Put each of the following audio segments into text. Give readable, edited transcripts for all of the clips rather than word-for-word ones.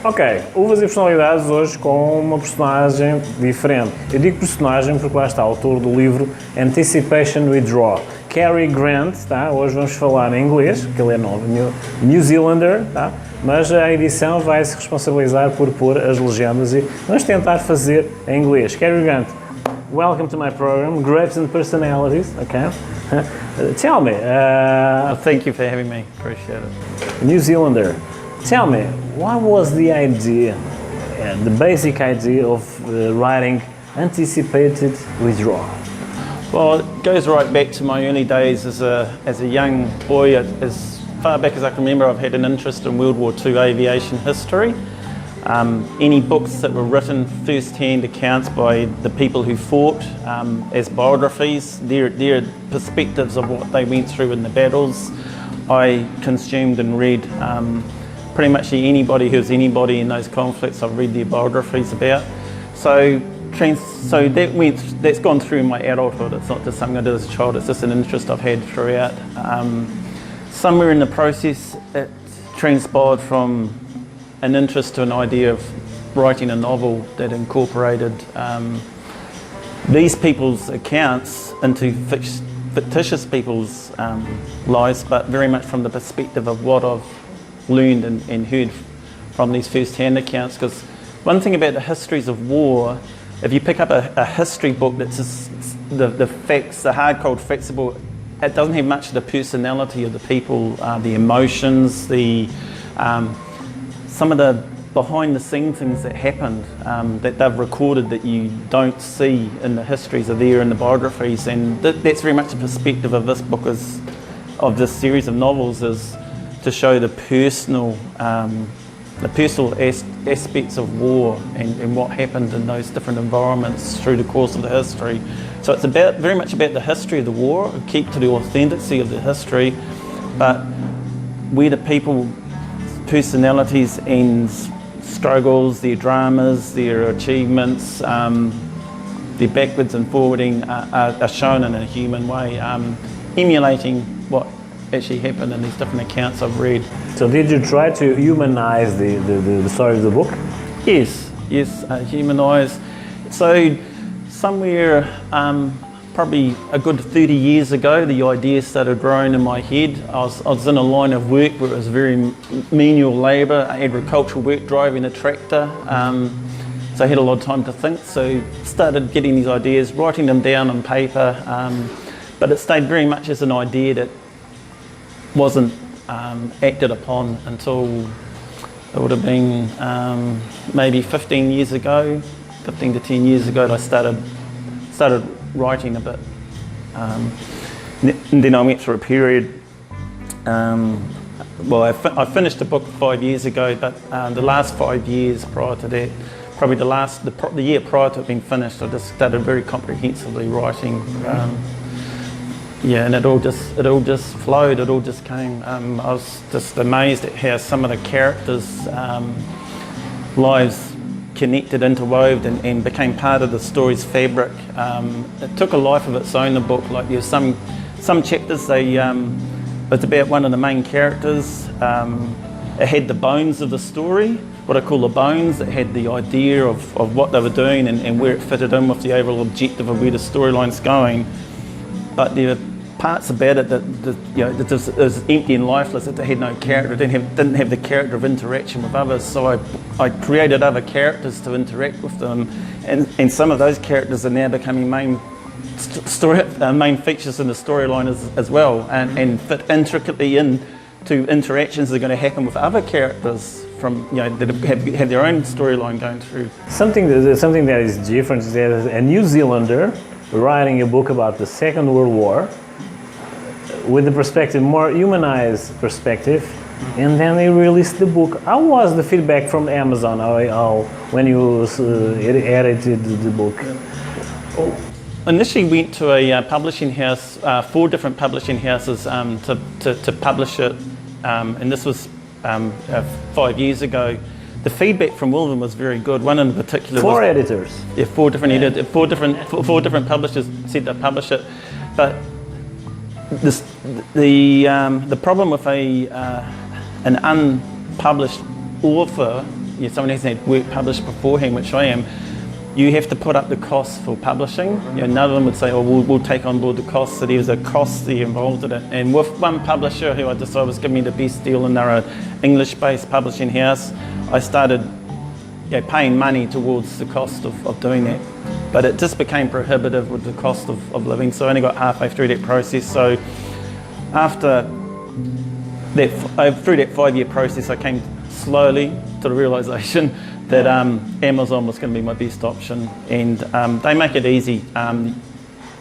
Ok, Uvas e Personalidades hoje com uma personagem diferente. Eu digo personagem porque lá está o autor do livro Anticipation Withdraw. Kerry Grant, tá? Hoje vamos falar em inglês, porque ele é novo, New Zealander, tá? Mas a edição vai se responsabilizar por pôr as legendas e vamos tentar fazer em inglês. Kerry Grant, welcome to my program, Grapes and Personalities, okay? Tell me, thank you for having me, appreciate it. New Zealander, tell me, what was the idea, the basic idea of writing Anticipated Withdrawal? Well, it goes right back to my early days as a young boy. As far back as I can remember, I've had an interest in World War II aviation history. Any books that were written, first-hand accounts by the people who fought as biographies, their perspectives of what they went through in the battles, I consumed and read. Pretty much anybody who's anybody in those conflicts, I've read their biographies about. So that's gone through my adulthood. It's not just something I did as a child, it's just an interest I've had throughout. Somewhere in the process, it transpired from an interest to an idea of writing a novel that incorporated these people's accounts into fictitious people's lives, but very much from the perspective of what I've learned and heard from these first-hand accounts. Because one thing about the histories of war, if you pick up a history book that's just the facts, the hard cold facts about, it doesn't have much of the personality of the people, the emotions, some of the behind the scene things that happened that they've recorded that you don't see in the histories are there in the biographies, and that's very much the perspective of this book, of this series of novels, is to show the personal aspects of war and what happened in those different environments through the course of the history. So it's very much about the history of the war, keep to the authenticity of the history, but where the people, personalities and struggles, their dramas, their achievements, their backwards and forwarding are shown in a human way, emulating what actually happened in these different accounts I've read. So did you try to humanize the story of the book? Yes, humanise. So somewhere probably a good 30 years ago, the idea started growing in my head. I was in a line of work where it was very menial labour, agricultural work, driving a tractor. So I had a lot of time to think, so started getting these ideas, writing them down on paper, but it stayed very much as an idea that wasn't acted upon until it would have been maybe 15 years ago, 15 to 10 years ago that I started writing a bit. And then I went through a period, well I finished the book 5 years ago, but the last 5 years prior to that, probably the year prior to it being finished, I just started very comprehensively writing. And it all just flowed, it all just came. I was just amazed at how some of the characters' lives connected, interwove and became part of the story's fabric. It took a life of its own, the book. Like there's some chapters, it's about one of the main characters. It had the bones of the story, what I call the bones. It had the idea of what they were doing and where it fitted in with the overall objective of where the storyline's going. But there were parts about it that was empty and lifeless. It had no character. It didn't have the character of interaction with others. So I created other characters to interact with them, and some of those characters are now becoming main features in the storyline as well, and fit intricately into interactions that are going to happen with other characters from that have their own storyline going through. Something that is different is that a New Zealander writing a book about the Second World War with the perspective, more humanized perspective, and then they released the book. How was the feedback from Amazon when you edited the book? Initially went to a publishing house, 4 different publishing houses to publish it, and this was 5 years ago. The feedback from all of them was very good. One in particular 4 editors. Yeah, 4 different editors, 4 different publishers said to publish it, but the problem with an unpublished author someone who's had work published beforehand, which I am, you have to put up the costs for publishing. None of them would say, oh, we'll take on board the costs. So there's a cost there involved in it. And with one publisher who I decided was giving me the best deal, and they're an English-based publishing house, I started paying money towards the cost of doing that. But it just became prohibitive with the cost of living. So I only got halfway through that process. So after through that 5-year process, I came slowly to the realisation that Amazon was going to be my best option, and they make it easy.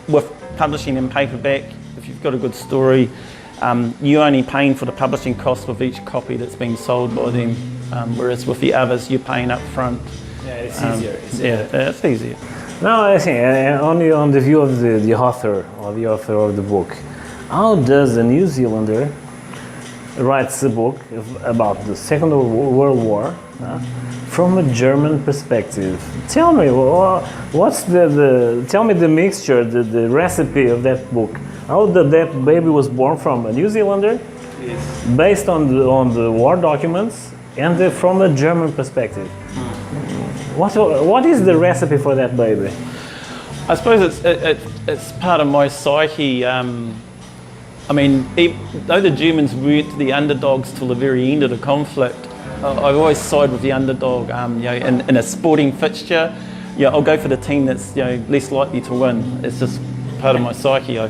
With publishing in paperback, if you've got a good story, you're only paying for the publishing cost of each copy that's being sold by them, whereas with the others, you're paying up front. Yeah, it's easier. It's easier. No, I think only on the view of the author or the author of the book. How does a New Zealander writes a book about the Second World War from a German perspective? Tell me, what's tell me the mixture, the recipe of that book. How that baby was born from a New Zealander, yes, based on the war documents, and from a German perspective. What is the recipe for that baby? I suppose it's part of my psyche. I mean, though the Germans weren't the underdogs till the very end of the conflict, I've always sided with the underdog. In a sporting fixture, I'll go for the team that's less likely to win. It's just part of my psyche. I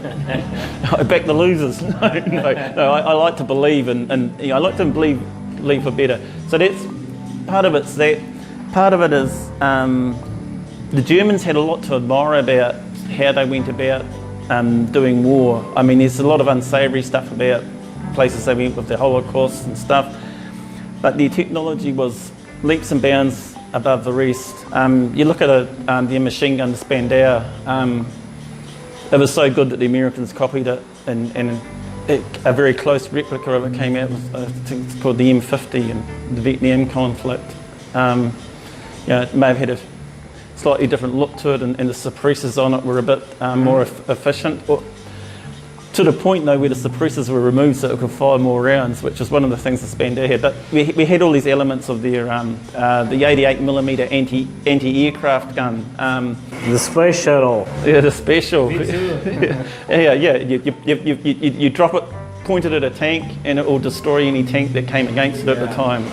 back the losers. No, I like to believe, and I like to believe for better. So that's part of it's that. Part of it is the Germans had a lot to admire about how they went about doing war. I mean, there's a lot of unsavoury stuff about places they went with the Holocaust and stuff, but their technology was leaps and bounds above the rest. You look at their machine gun Spandau, it was so good that the Americans copied it, and a very close replica of it came out with, I think it's called the M50 in the Vietnam conflict. It may have had a slightly different look to it, and the suppressors on it were a bit more efficient. To the point though where the suppressors were removed so it could fire more rounds, which is one of the things that Spandau had. But we had all these elements of their the 88mm anti-aircraft gun. The space shuttle. Yeah, the special. Yeah. You drop it pointed at a tank, and it will destroy any tank that came against it at the time.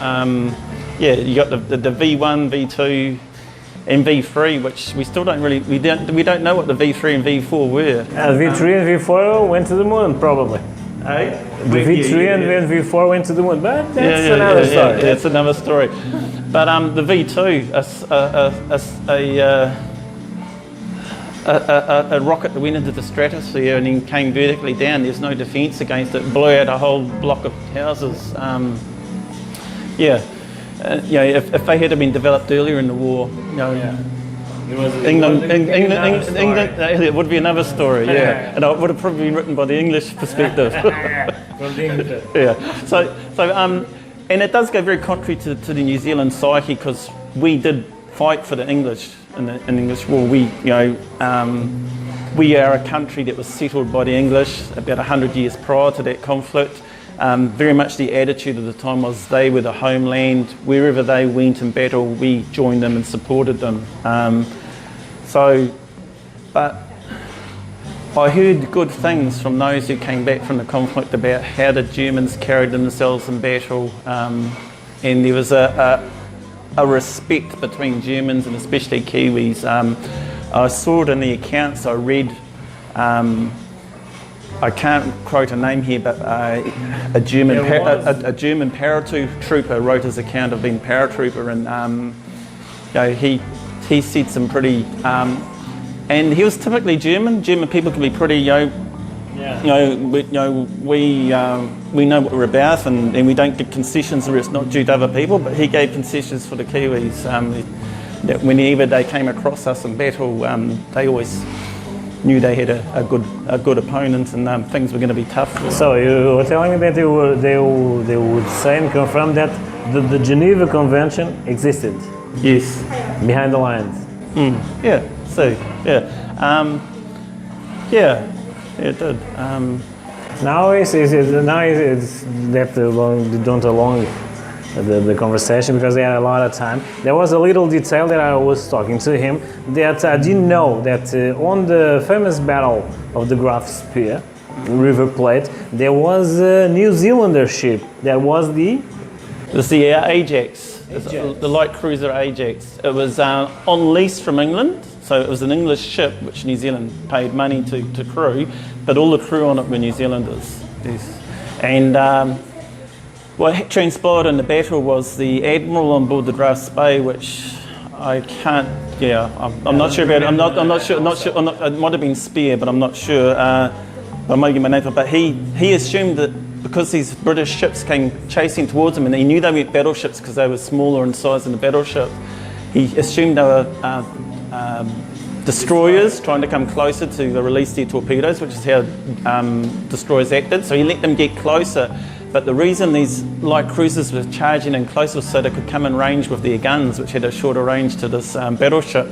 You got the V1, V2. And V3, which we still don't really, we don't know what the V3 and V4 were. V3 and V4 went to the moon, probably. The V3 and V4 went to the moon, but that's another story. That's another story. But the V2, a rocket that went into the stratosphere and then came vertically down. There's no defence against it. Blew out a whole block of houses. If they had been developed earlier in the war, England, it would be another story, and it would have probably been written by the English perspective. And it does go very contrary to the New Zealand psyche, because we did fight for the English in the English war. We are a country that was settled by the English about 100 years prior to that conflict. Very much the attitude of the time was they were the homeland. Wherever they went in battle, we joined them and supported them. But I heard good things from those who came back from the conflict about how the Germans carried themselves in battle, and there was a respect between Germans and especially Kiwis. I saw it in the accounts I read. I can't quote a name here, but a German paratrooper wrote his account of being paratrooper, and he said some pretty, and he was typically German. German people can be pretty, we know what we're about, and we don't give concessions where it's not due to other people. But he gave concessions for the Kiwis. That whenever they came across us in battle, they always knew they had a good opponent, and things were going to be tough. So you were telling me that they would say and confirm that the Geneva Convention existed. Yes. Behind the lines. It did. Now it's that they don't the conversation because they had a lot of time. There was a little detail that I was talking to him that I didn't know that on the famous battle of the Graf Spear, River Plate, there was a New Zealander ship that was the... It was the Ajax, the light cruiser Ajax. It was on lease from England, so it was an English ship which New Zealand paid money to crew, but all the crew on it were New Zealanders. Yes. And what transpired in the battle was the admiral on board the Graf Spey, which I can't. Yeah, I'm not sure about it. I'm not sure. It might have been Spear, but I'm not sure. I might get my name. But he assumed that because these British ships came chasing towards him, and he knew they weren't battleships because they were smaller in size than a battleship, he assumed they were destroyers trying to come closer to release their torpedoes, which is how destroyers acted. So he let them get closer. But the reason these light cruisers were charging in close was so they could come in range with their guns, which had a shorter range to this battleship.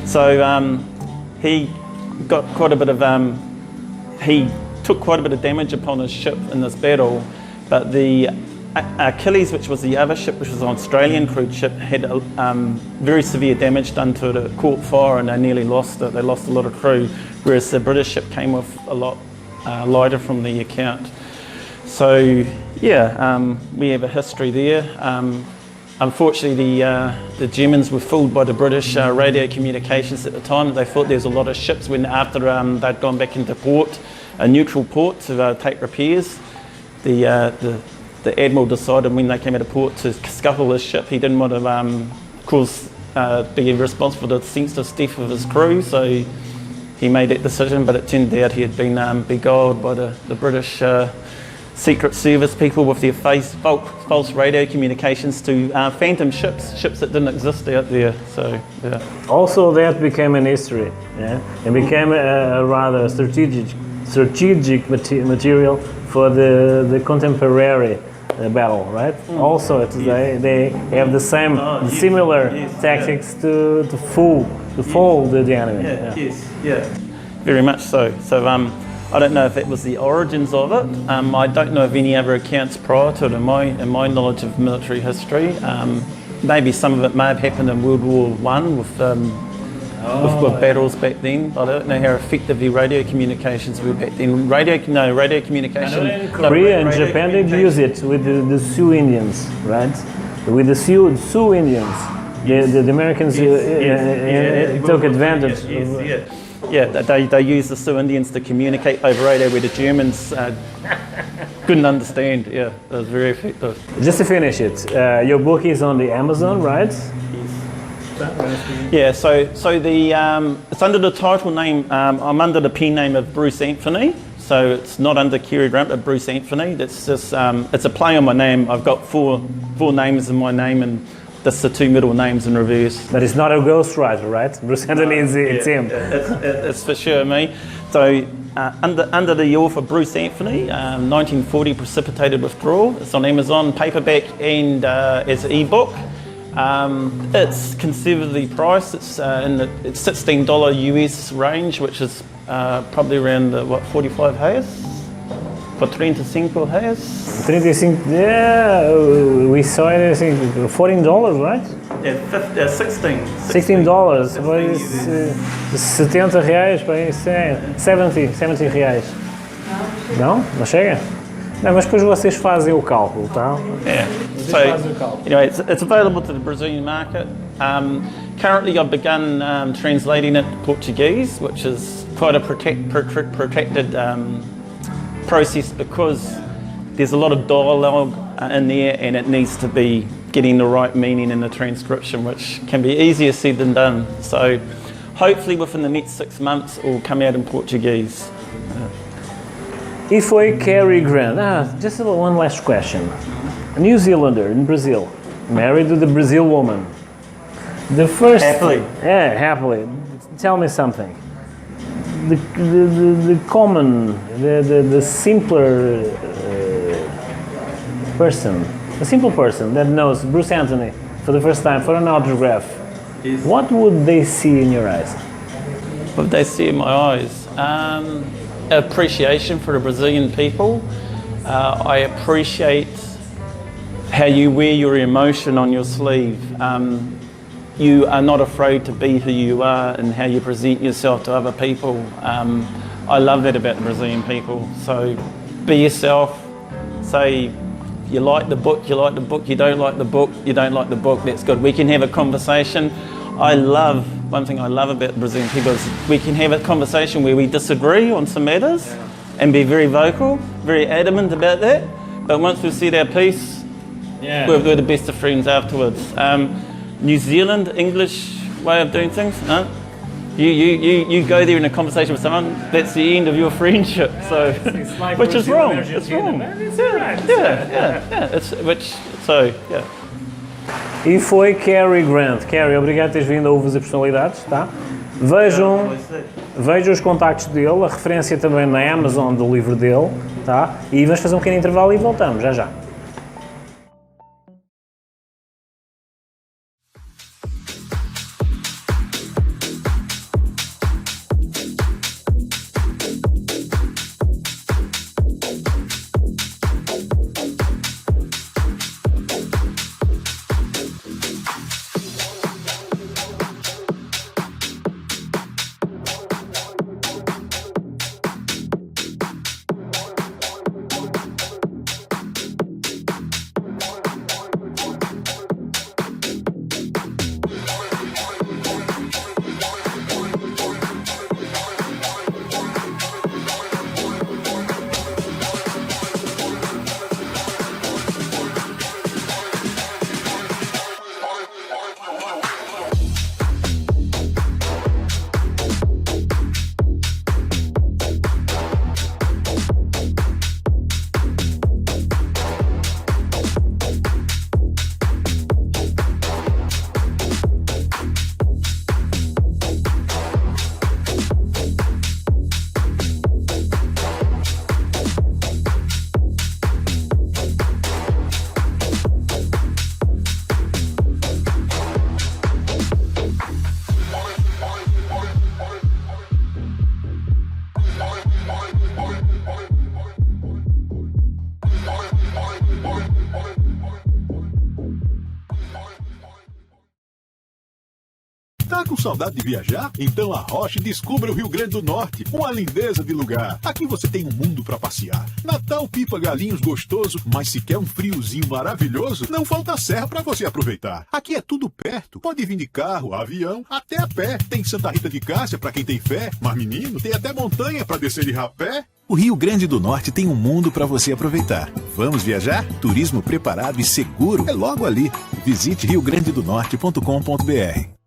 So he got quite a bit of he took quite a bit of damage upon his ship in this battle, but the Achilles, which was the other ship, which was an Australian crewed ship, had very severe damage done to it. It caught fire and they nearly lost it. They lost a lot of crew, whereas the British ship came off a lot lighter from the account. So yeah, we have a history there. Unfortunately, the Germans were fooled by the British radio communications at the time. They thought there was a lot of ships when after they'd gone back into port, a neutral port, to take repairs. The admiral decided when they came out of port to scuttle his ship. He didn't want to be responsible for the senseless death of his crew, so he made that decision. But it turned out he had been beguiled by the British Secret Service people with their false radio communications to phantom ships that didn't exist out there. So yeah. Also, that became an history. Yeah, it became a rather strategic material for the contemporary battle, right? Also, they have the same similar tactics to fool the enemy. Yeah, very much so. So I don't know if it was the origins of it. I don't know of any other accounts prior to it in my knowledge of military history. Maybe some of it may have happened in World War I with battles back then. I don't know how effective the radio communications were back then. Radio communication. Korea and Japan did use it with the Sioux Indians, right? With the Sioux Indians, the Americans took advantage. Yeah, they used the Sioux Indians to communicate over radio where the Germans couldn't understand. Yeah, it was very effective. Just to finish it, your book is on the Amazon, right? Yeah, so it's under the title name. I'm under the pen name of Bruce Anthony, so it's not under Kerry Grant, but Bruce Anthony. That's just it's a play on my name. I've got four names in my name, and that's the two middle names in reverse. But it's not a ghostwriter, right? Bruce Anthony it's him. It's for sure me. So under the author Bruce Anthony, 1940 Precipitated Withdrawal. It's on Amazon, paperback and as an ebook. It's conservatively priced. It's in the $16 US range, which is probably around the 45 reais. For 35 reais. 35, yeah, we saw it, I think, $14, right? Yeah, 16. $16, mas 70 reais, para isso é 70 reais. Não? Não chega? Não, mas depois vocês fazem o cálculo, tá? Yeah. So, anyway, it's available to the Brazilian market. Currently, I've begun translating it to Portuguese, which is quite a protracted process because there's a lot of dialogue in there, and it needs to be getting the right meaning in the transcription, which can be easier said than done. So, hopefully, within the next 6 months, it will come out in Portuguese. E foi Kerry Grant. Just one last question. A New Zealander in Brazil, married to the Brazil woman. The first happily. Yeah, happily. Tell me something. The common, the simpler person, a simple person that knows Bruce Anthony for the first time for an autograph. Yes. What would they see in your eyes? What would they see in my eyes? Appreciation for the Brazilian people. I appreciate how you wear your emotion on your sleeve. You are not afraid to be who you are and how you present yourself to other people. I love that about the Brazilian people. So be yourself, say you like the book, you like the book, you don't like the book, you don't like the book, that's good. We can have a conversation. One thing I love about the Brazilian people is we can have a conversation where we disagree on some matters and be very vocal, very adamant about that. But once we've said our piece, we're the best of friends afterwards. New Zealand, English way of doing things, no? You go there in a conversation with someone, that's the end of your friendship. So, like which is wrong. Argentina. It's wrong. It's right. Yeah. E foi Kerry Grant. Kerry, obrigado por teres vindo a Uvas e Personalidades, tá? Vejam os contactos dele, a referência também na Amazon do livro dele, tá? E vamos fazer um pequeno intervalo e voltamos, já já. Tá com saudade de viajar? Então arroche e descubra o Rio Grande do Norte, uma lindeza de lugar. Aqui você tem um mundo pra passear. Natal, Pipa, Galinhos, gostoso, mas se quer um friozinho maravilhoso, não falta serra pra você aproveitar. Aqui é tudo perto, pode vir de carro, avião, até a pé. Tem Santa Rita de Cássia pra quem tem fé, mas menino, tem até montanha pra descer de rapé. O Rio Grande do Norte tem um mundo para você aproveitar. Vamos viajar? Turismo preparado e seguro é logo ali. Visite riograndedonorte.com.br.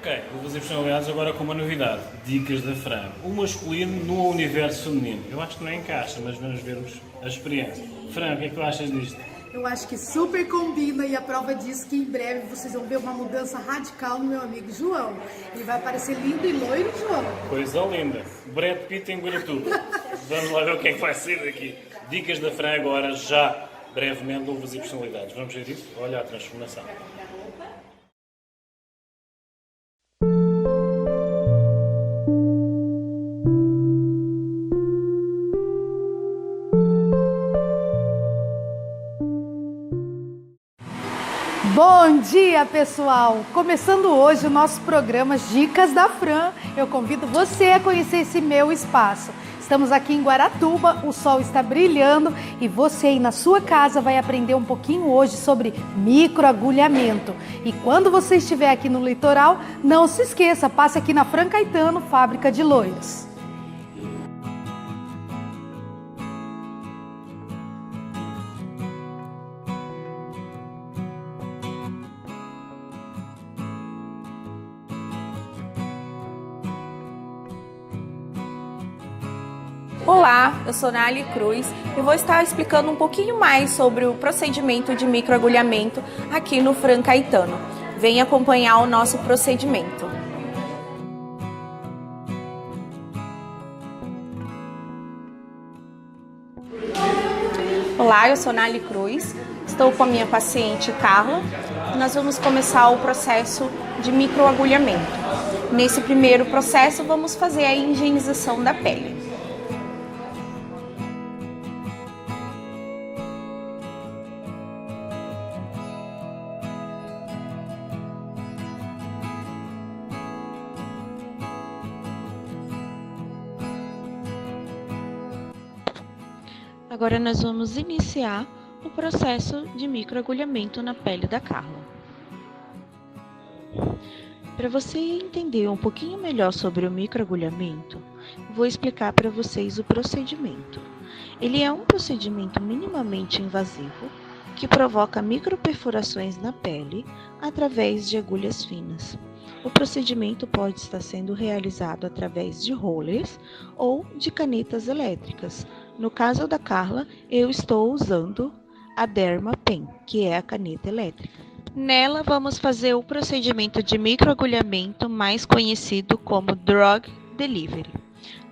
Ok, Uvas e Personalidades agora com uma novidade. Dicas da Fran. O masculino no universo feminino. Eu acho que não encaixa, mas vamos ver a experiência. Fran, o que é que tu achas disto? Eu acho que super combina e a prova diz que em breve vocês vão ver uma mudança radical no meu amigo João. Ele vai aparecer lindo e loiro, João. Coisa linda. Brad Pitt em Guaratuba. Vamos lá ver o que é que vai sair daqui. Dicas da Fran agora, já brevemente, Uvas e Personalidades. Vamos ver isso? Olha a transformação. Bom dia, pessoal! Começando hoje o nosso programa Dicas da Fran, eu convido você a conhecer esse meu espaço. Estamos aqui em Guaratuba, o sol está brilhando e você aí na sua casa vai aprender um pouquinho hoje sobre microagulhamento. E quando você estiver aqui no litoral, não se esqueça, passe aqui na Fran Caetano, fábrica de loiros. Olá, eu sou Nália Cruz e vou estar explicando um pouquinho mais sobre o procedimento de microagulhamento aqui no Fran Caetano. Venha acompanhar o nosso procedimento. Olá, eu sou Nália Cruz, estou com a minha paciente Carla e nós vamos começar o processo de microagulhamento. Nesse primeiro processo, vamos fazer a higienização da pele. Agora nós vamos iniciar o processo de microagulhamento na pele da Carla. Para você entender um pouquinho melhor sobre o microagulhamento, vou explicar para vocês o procedimento. Ele é um procedimento minimamente invasivo que provoca microperfurações na pele através de agulhas finas. O procedimento pode estar sendo realizado através de rollers ou de canetas elétricas. No caso da Carla, eu estou usando a Derma Pen, que é a caneta elétrica. Nela, vamos fazer o procedimento de microagulhamento mais conhecido como Drug Delivery.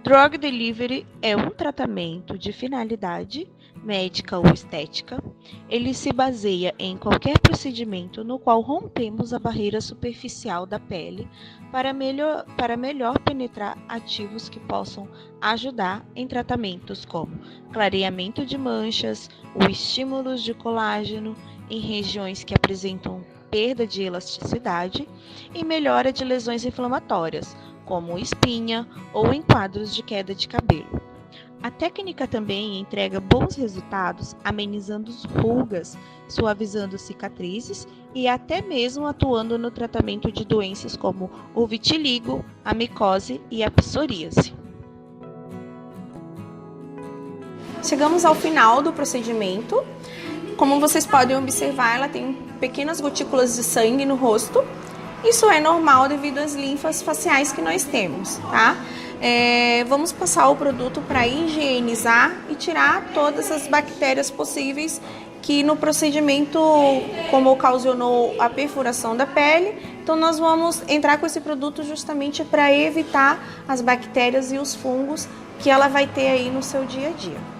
Drug Delivery é um tratamento de finalidade médica ou estética. Ele se baseia em qualquer procedimento no qual rompemos a barreira superficial da pele para melhor penetrar ativos que possam ajudar em tratamentos como clareamento de manchas, ou estímulos de colágeno em regiões que apresentam perda de elasticidade e melhora de lesões inflamatórias, como espinha ou em quadros de queda de cabelo. A técnica também entrega bons resultados, amenizando rugas, suavizando cicatrizes e até mesmo atuando no tratamento de doenças como o vitiligo, a micose e a psoríase. Chegamos ao final do procedimento. Como vocês podem observar, ela tem pequenas gotículas de sangue no rosto. Isso é normal devido às linfas faciais que nós temos, tá? Vamos passar o produto para higienizar e tirar todas as bactérias possíveis que no procedimento, como ocasionou a perfuração da pele, então nós vamos entrar com esse produto justamente para evitar as bactérias e os fungos que ela vai ter aí no seu dia a dia.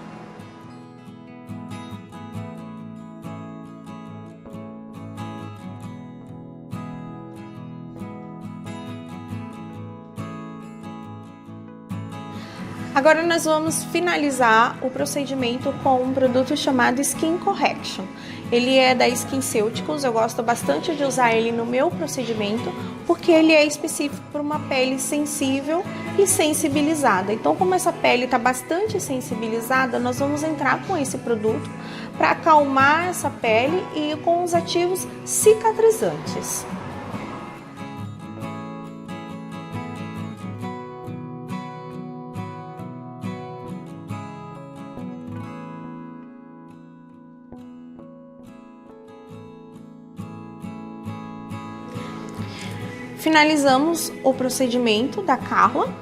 Agora nós vamos finalizar o procedimento com um produto chamado Skin Correction. Ele é da SkinCeuticals, eu gosto bastante de usar ele no meu procedimento, porque ele é específico para uma pele sensível e sensibilizada. Então, como essa pele está bastante sensibilizada, nós vamos entrar com esse produto para acalmar essa pele e com os ativos cicatrizantes. Finalizamos o procedimento da Carla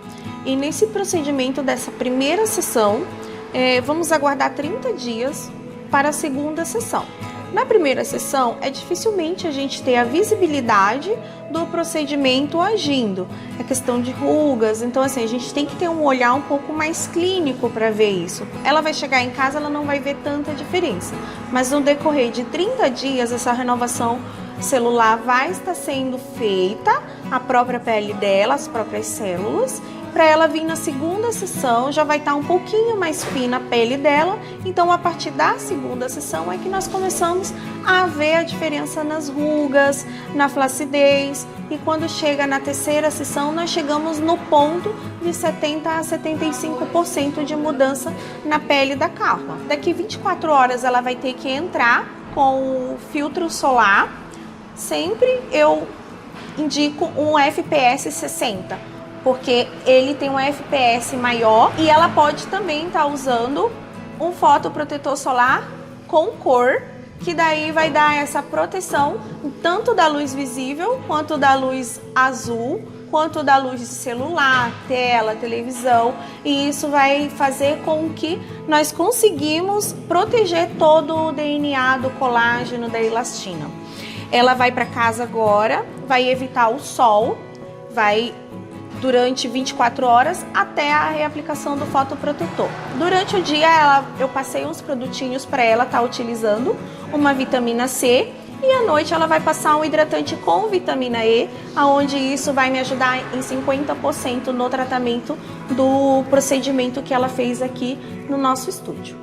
e nesse procedimento dessa primeira sessão, vamos aguardar 30 dias para a segunda sessão. Na primeira sessão, dificilmente a gente ter a visibilidade do procedimento agindo. É questão de rugas, então assim, a gente tem que ter um olhar um pouco mais clínico para ver isso. Ela vai chegar em casa, ela não vai ver tanta diferença, mas no decorrer de 30 dias, essa renovação celular vai estar sendo feita, a própria pele dela, as próprias células. Para ela vir na segunda sessão, já vai estar um pouquinho mais fina a pele dela. Então, a partir da segunda sessão é que nós começamos a ver a diferença nas rugas, na flacidez. E quando chega na terceira sessão, nós chegamos no ponto de 70% a 75% de mudança na pele da Carla. Daqui 24 horas ela vai ter que entrar com o filtro solar. Sempre eu indico um FPS 60, porque ele tem um FPS maior e ela pode também estar usando um fotoprotetor solar com cor, que daí vai dar essa proteção tanto da luz visível, quanto da luz azul, quanto da luz de celular, tela, televisão, e isso vai fazer com que nós conseguimos proteger todo o DNA do colágeno, da elastina. Ela vai para casa agora, vai evitar o sol, vai durante 24 horas até a reaplicação do fotoprotetor. Durante o dia eu passei uns produtinhos para ela estar utilizando, uma vitamina C, e à noite ela vai passar um hidratante com vitamina E, aonde isso vai me ajudar em 50% no tratamento do procedimento que ela fez aqui no nosso estúdio.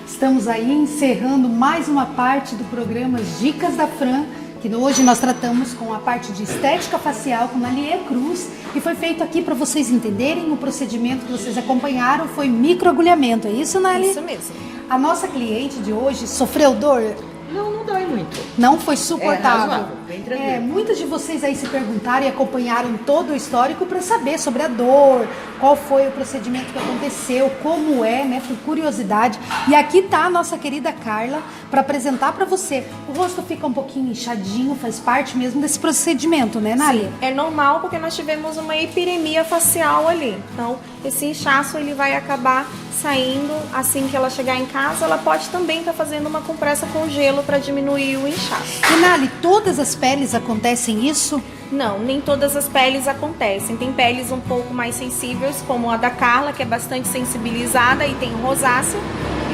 Estamos aí encerrando mais uma parte do programa Dicas da Fran, que hoje nós tratamos com a parte de estética facial com a Liê Cruz, e foi feito aqui para vocês entenderem. O procedimento que vocês acompanharam foi microagulhamento, é isso, Nali? Isso mesmo. A nossa cliente de hoje sofreu dor? Não dói muito. Não foi suportável? Razoável, bem tranquilo. Muitas de vocês aí se perguntaram e acompanharam todo o histórico para saber sobre a dor, qual foi o procedimento que aconteceu, como é, né, por curiosidade. E aqui tá a nossa querida Carla para apresentar para você. O rosto fica um pouquinho inchadinho, faz parte mesmo desse procedimento, né, Nali? Sim, é normal porque nós tivemos uma hiperemia facial ali. Então, esse inchaço ele vai acabar saindo assim que ela chegar em casa. Ela pode também estar fazendo uma compressa com gelo para diminuir o inchaço. E Nali, todas as peles acontecem isso? Não, nem todas as peles acontecem. Tem peles um pouco mais sensíveis, como a da Carla, que é bastante sensibilizada e tem rosácea.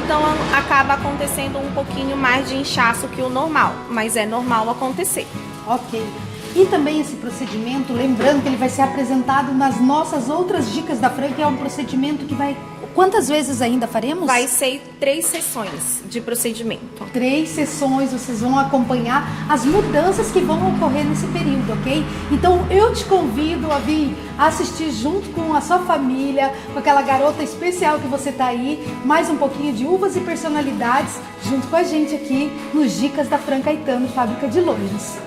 Então acaba acontecendo um pouquinho mais de inchaço que o normal, mas é normal acontecer. Ok. E também esse procedimento, lembrando que ele vai ser apresentado nas nossas outras dicas da Fran, que é um procedimento que vai... Quantas vezes ainda faremos? Vai ser 3 sessões de procedimento. 3 sessões, vocês vão acompanhar as mudanças que vão ocorrer nesse período, ok? Então eu te convido a vir assistir junto com a sua família, com aquela garota especial que você tá aí, mais um pouquinho de Uvas e Personalidades, junto com a gente aqui nos Dicas da Fran Caetano, Fábrica de Lojas.